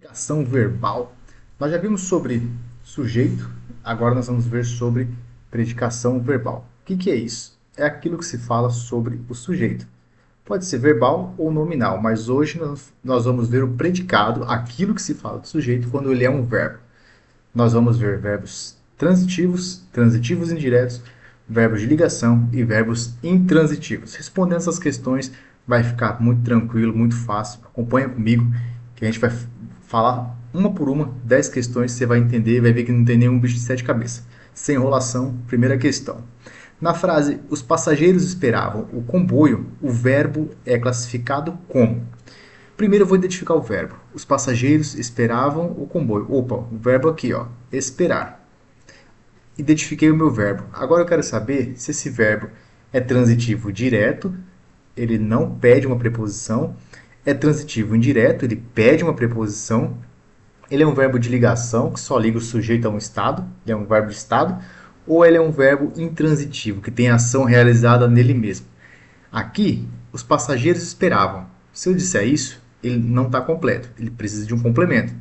Predicação verbal. Nós já vimos sobre sujeito, agora nós vamos ver sobre predicação verbal. O que é isso? É aquilo que se fala sobre o sujeito. Pode ser verbal ou nominal, mas hoje nós vamos ver o predicado, aquilo que se fala do sujeito quando ele é um verbo. Nós vamos ver verbos transitivos, transitivos indiretos, verbos de ligação e verbos intransitivos. Respondendo essas questões vai ficar muito tranquilo, muito fácil. Acompanha comigo que a gente vai falar uma por uma, 10 questões, você vai entender e vai ver que não tem nenhum bicho de 7 cabeças. Sem enrolação, primeira questão. Na frase, os passageiros esperavam o comboio, o verbo é classificado como? Primeiro eu vou identificar o verbo. Os passageiros esperavam o comboio. Opa, o verbo aqui, ó, esperar. Identifiquei o meu verbo. Agora eu quero saber se esse verbo é transitivo direto, ele não pede uma preposição. É transitivo indireto, ele pede uma preposição. Ele é um verbo de ligação, que só liga o sujeito a um estado, ele é um verbo de estado. Ou ele é um verbo intransitivo, que tem ação realizada nele mesmo. Aqui, os passageiros esperavam. Se eu disser isso, ele não está completo, ele precisa de um complemento.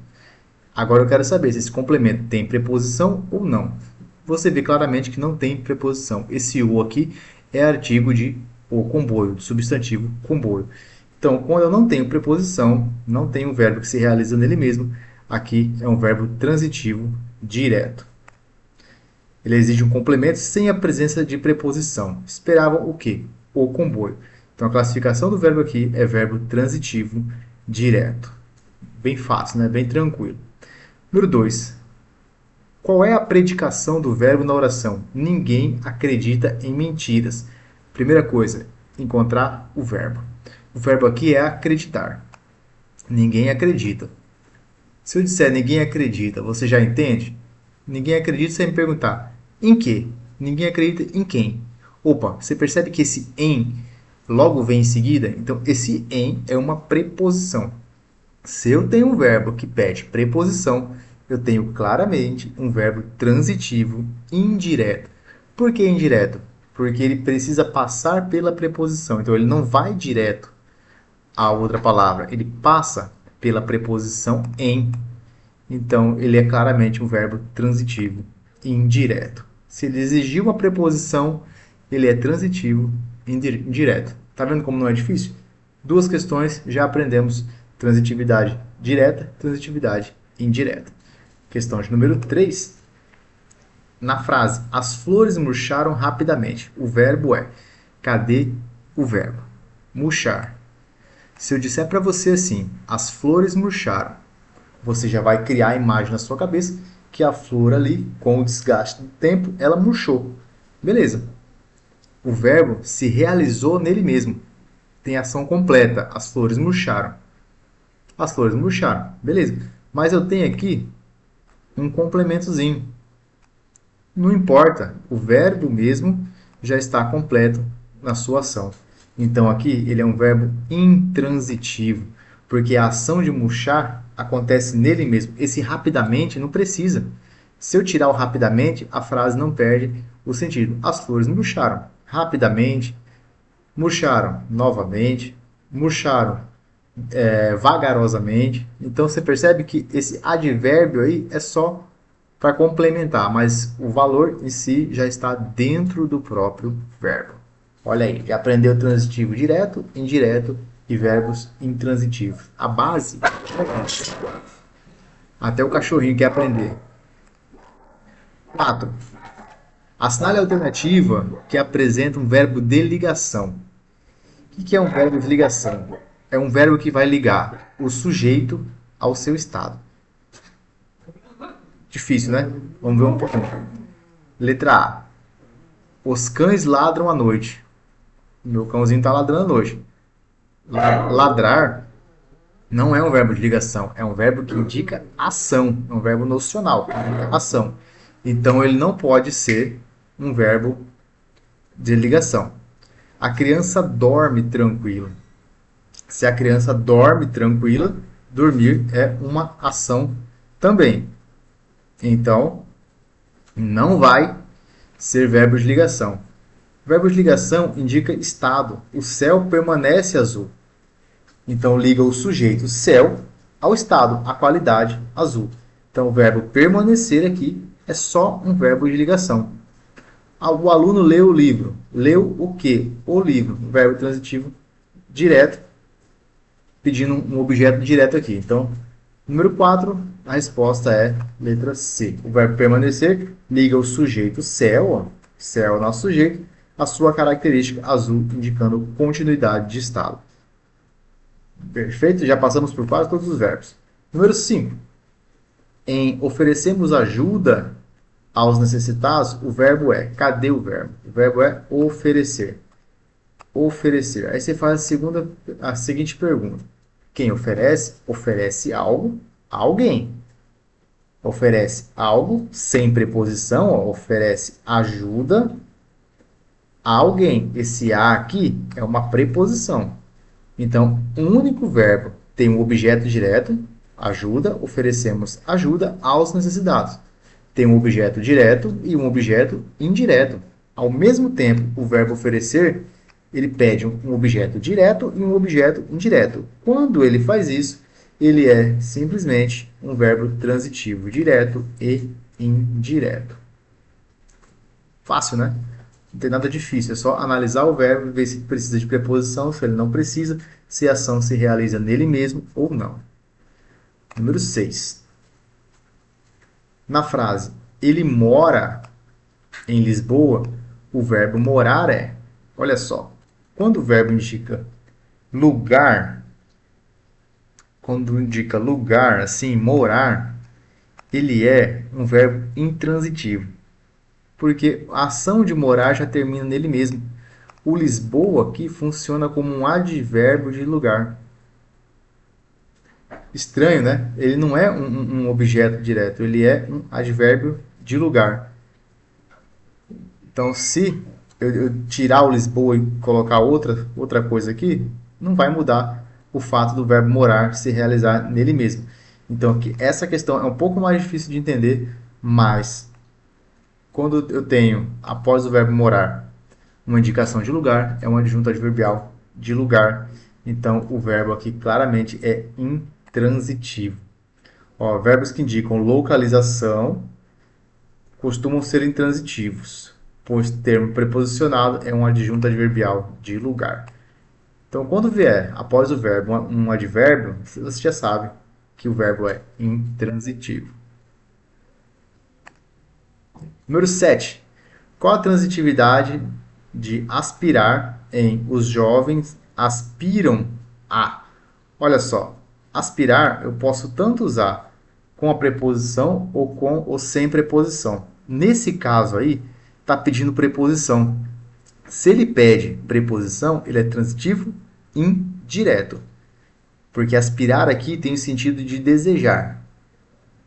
Agora eu quero saber se esse complemento tem preposição ou não. Você vê claramente que não tem preposição. Esse o aqui é artigo de o comboio, do substantivo comboio. Então, quando eu não tenho preposição, não tenho um verbo que se realiza nele mesmo, aqui é um verbo transitivo direto. Ele exige um complemento sem a presença de preposição. Esperavam o quê? O comboio. Então, a classificação do verbo aqui é verbo transitivo direto. Bem fácil, né? Bem tranquilo. Número 2. Qual é a predicação do verbo na oração? Ninguém acredita em mentiras. Primeira coisa, encontrar o verbo. O verbo aqui é acreditar. Ninguém acredita. Se eu disser ninguém acredita, você já entende? Ninguém acredita, você vai me perguntar, em quê? Ninguém acredita em quem? Opa, você percebe que esse em logo vem em seguida? Então, esse em é uma preposição. Se eu tenho um verbo que pede preposição, eu tenho claramente um verbo transitivo indireto. Por que indireto? Porque ele precisa passar pela preposição. Então, ele não vai direto à outra palavra. Ele passa pela preposição em. Então, ele é claramente um verbo transitivo indireto. Se ele exigir uma preposição, ele é transitivo indireto. Tá vendo como não é difícil? Duas questões, já aprendemos transitividade direta, transitividade indireta. Questão de número 3. Na frase, as flores murcharam rapidamente. O verbo é, cadê o verbo? Murchar. Se eu disser para você assim, as flores murcharam, você já vai criar a imagem na sua cabeça que a flor ali, com o desgaste do tempo, ela murchou. Beleza. O verbo se realizou nele mesmo. Tem ação completa. As flores murcharam. As flores murcharam. Beleza. Mas eu tenho aqui um complementozinho. Não importa. O verbo mesmo já está completo na sua ação. Então aqui ele é um verbo intransitivo, porque a ação de murchar acontece nele mesmo. Esse rapidamente não precisa. Se eu tirar o rapidamente, a frase não perde o sentido. As flores murcharam rapidamente, murcharam novamente, murcharam vagarosamente. Então você percebe que esse advérbio aí é só para complementar, mas o valor em si já está dentro do próprio verbo. Olha aí, já aprendeu transitivo direto, indireto e verbos intransitivos. A base, até o cachorrinho quer aprender. 4. Assinale a alternativa que apresenta um verbo de ligação. O que é um verbo de ligação? É um verbo que vai ligar o sujeito ao seu estado. Difícil, né? Vamos ver um pouquinho. Letra A. Os cães ladram à noite. Meu cãozinho está ladrando à noite. Ladrar não é um verbo de ligação, é um verbo que indica ação, é um verbo nocional, ação. Então ele não pode ser um verbo de ligação. A criança dorme tranquila. Se a criança dorme tranquila, dormir é uma ação também. Então, não vai ser verbo de ligação. Verbo de ligação indica estado. O céu permanece azul. Então, liga o sujeito céu ao estado, à qualidade, azul. Então, o verbo permanecer aqui é só um verbo de ligação. O aluno leu o livro. Leu o quê? O livro. O verbo transitivo direto, pedindo um objeto direto aqui. Então, número 4, a resposta é letra C. O verbo permanecer liga o sujeito céu, ó, céu é o nosso sujeito, a sua característica azul, indicando continuidade de estado. Perfeito? Já passamos por quase todos os verbos. Número 5. Em oferecemos ajuda aos necessitados, o verbo é. Cadê o verbo? O verbo é oferecer. Oferecer. Aí você faz a seguinte pergunta. Quem oferece, oferece algo a alguém. Oferece algo sem preposição, ó, oferece ajuda a alguém. Esse a aqui é uma preposição. Então, um único verbo tem um objeto direto, ajuda, oferecemos ajuda aos necessitados. Tem um objeto direto e um objeto indireto. Ao mesmo tempo, o verbo oferecer, ele pede um objeto direto e um objeto indireto. Quando ele faz isso, ele é simplesmente um verbo transitivo, direto e indireto. Fácil, né? Não tem nada difícil, é só analisar o verbo e ver se precisa de preposição, se ele não precisa, se a ação se realiza nele mesmo ou não. Número 6. Na frase, ele mora em Lisboa, o verbo morar é, olha só, quando o verbo indica lugar, assim, morar, ele é um verbo intransitivo, porque a ação de morar já termina nele mesmo. O Lisboa aqui funciona como um advérbio de lugar. Estranho, né? Ele não é um objeto direto, ele é um advérbio de lugar. Então, se eu tirar o Lisboa e colocar outra coisa aqui, não vai mudar o fato do verbo morar se realizar nele mesmo. Então, aqui, essa questão é um pouco mais difícil de entender, mas quando eu tenho, após o verbo morar, uma indicação de lugar, é uma adjunto adverbial de lugar. Então, o verbo aqui claramente é intransitivo. Ó, verbos que indicam localização costumam ser intransitivos, pois termo preposicionado é um adjunto adverbial de lugar. Então, quando vier após o verbo um advérbio, você já sabe que o verbo é intransitivo. Número 7. Qual a transitividade de aspirar em os jovens aspiram a? Olha só, aspirar eu posso tanto usar com a preposição ou com ou sem preposição. Nesse caso aí, está pedindo preposição. Se ele pede preposição, ele é transitivo indireto. Porque aspirar aqui tem o sentido de desejar.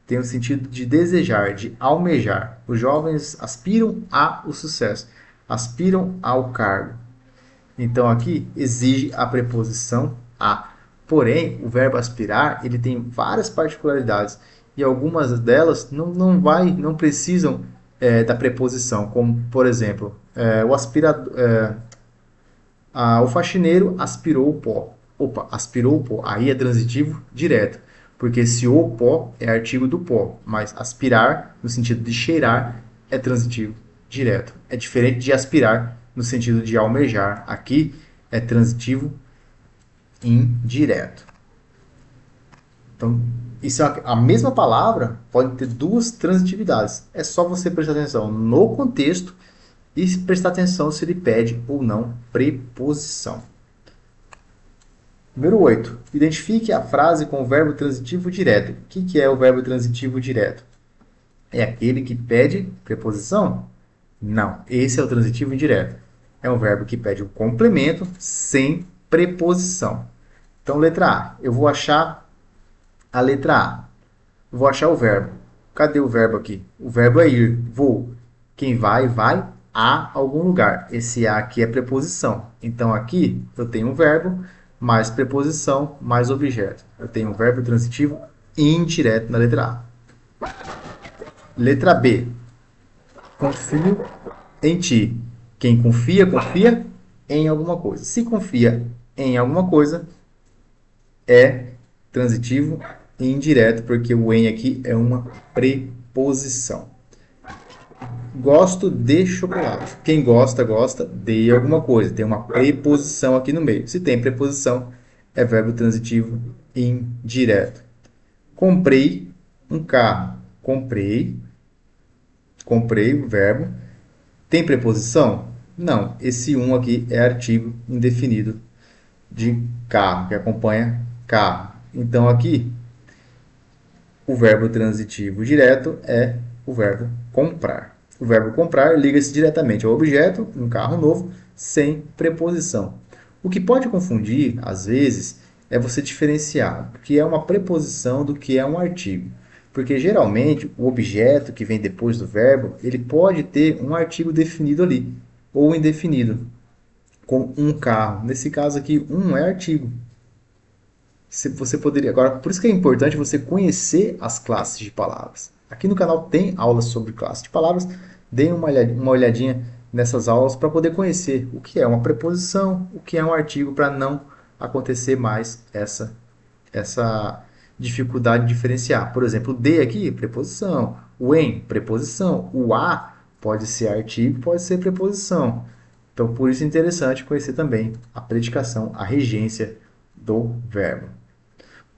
Tem o sentido de desejar, de almejar. Os jovens aspiram ao sucesso, aspiram ao cargo. Então aqui exige a preposição a. Porém, o verbo aspirar ele tem várias particularidades e algumas delas não precisam da preposição, como por exemplo, o faxineiro aspirou o pó. Opa, aspirou o pó. Aí é transitivo direto. Porque se o pó é artigo do pó, mas aspirar, no sentido de cheirar, é transitivo direto. É diferente de aspirar, no sentido de almejar. Aqui é transitivo indireto. Então, isso é a mesma palavra pode ter duas transitividades. É só você prestar atenção no contexto e prestar atenção se ele pede ou não preposição. Número 8. Identifique a frase com o verbo transitivo direto. O que é o verbo transitivo direto? É aquele que pede preposição? Não, esse é o transitivo indireto. É um verbo que pede um complemento sem preposição. Então, letra A. Eu vou achar a letra A. Eu vou achar o verbo. Cadê o verbo aqui? O verbo é ir. Vou. Quem vai, vai a algum lugar. Esse a aqui é preposição. Então, aqui eu tenho um verbo mais preposição mais objeto. Eu tenho um verbo transitivo indireto na letra A. Letra B. Confio em ti. Quem confia, confia em alguma coisa. Se confia em alguma coisa, é transitivo indireto, porque o em aqui é uma preposição. Gosto de chocolate. Quem gosta, gosta de alguma coisa. Tem uma preposição aqui no meio. Se tem preposição, é verbo transitivo indireto. Comprei um carro. Comprei, comprei o verbo. Tem preposição? Não. Esse um aqui é artigo indefinido de carro, que acompanha carro. Então aqui o verbo transitivo direto é o verbo comprar. O verbo comprar liga-se diretamente ao objeto, um carro novo, sem preposição. O que pode confundir, às vezes, é você diferenciar o que é uma preposição do que é um artigo. Porque geralmente o objeto que vem depois do verbo, ele pode ter um artigo definido ali, ou indefinido, com um carro. Nesse caso aqui, um é artigo. Você poderia agora, por isso que é importante você conhecer as classes de palavras. Aqui no canal tem aulas sobre classes de palavras. Dê uma olhadinha nessas aulas para poder conhecer o que é uma preposição, o que é um artigo, para não acontecer mais essa dificuldade de diferenciar. Por exemplo, o de aqui, preposição, o em, preposição, o a pode ser artigo, pode ser preposição. Então, por isso é interessante conhecer também a predicação, a regência do verbo.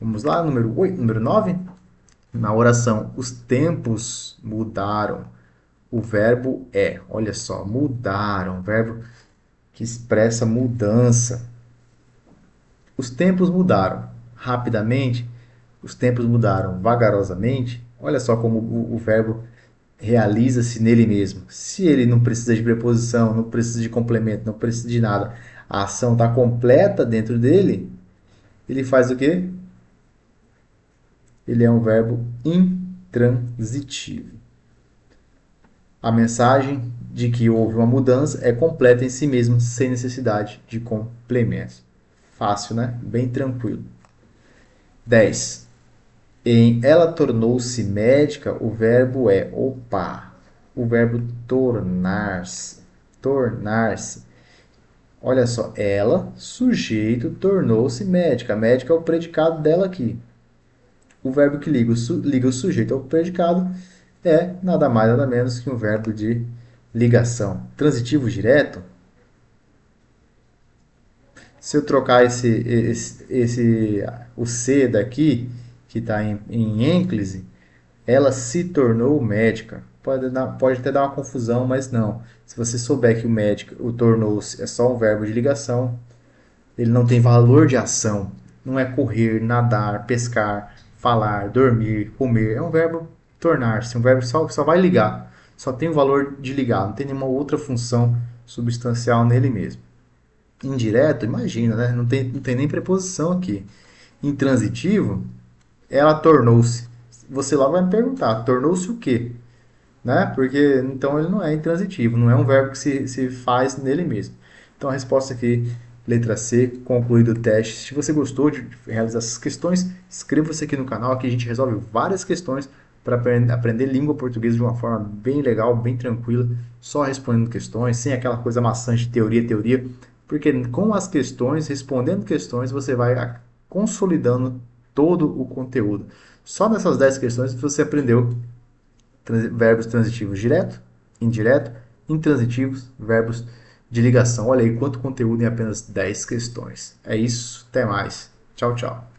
Vamos lá, número 8, número 9. Na oração, os tempos mudaram. O verbo é, olha só, mudaram, verbo que expressa mudança. Os tempos mudaram rapidamente, os tempos mudaram vagarosamente. Olha só como o verbo realiza-se nele mesmo. Se ele não precisa de preposição, não precisa de complemento, não precisa de nada, a ação está completa dentro dele, ele faz o quê? Ele é um verbo intransitivo. A mensagem de que houve uma mudança é completa em si mesma, sem necessidade de complementos. Fácil, né? Bem tranquilo. 10. Em ela tornou-se médica, o verbo é opa. O verbo tornar-se. Tornar-se. Olha só, ela, sujeito, tornou-se médica. Médica é o predicado dela aqui. O verbo que liga o sujeito ao predicado é nada mais nada menos que um verbo de ligação. Transitivo direto, se eu trocar o C daqui, que está em ênclise, ela se tornou médica. Pode até dar uma confusão, mas não. Se você souber que o médico, o tornou-se, é só um verbo de ligação, ele não tem valor de ação. Não é correr, nadar, pescar, falar, dormir, comer. É um verbo tornar-se. Um verbo só vai ligar. Só tem o valor de ligar. Não tem nenhuma outra função substancial nele mesmo. Indireto, imagina, né? Não tem nem preposição aqui. Intransitivo, ela tornou-se. Você logo vai me perguntar, tornou-se o quê? Né? Porque então ele não é intransitivo, não é um verbo que se faz nele mesmo. Então a resposta aqui, letra C, concluído o teste. Se você gostou de realizar essas questões, inscreva-se aqui no canal, aqui a gente resolve várias questões para aprender língua portuguesa de uma forma bem legal, bem tranquila, só respondendo questões, sem aquela coisa maçante de teoria, teoria, porque com as questões, respondendo questões, você vai consolidando todo o conteúdo. Só nessas 10 questões você aprendeu verbos transitivos direto, indireto, intransitivos, verbos de ligação. Olha aí quanto conteúdo em apenas 10 questões. É isso, até mais. Tchau, tchau.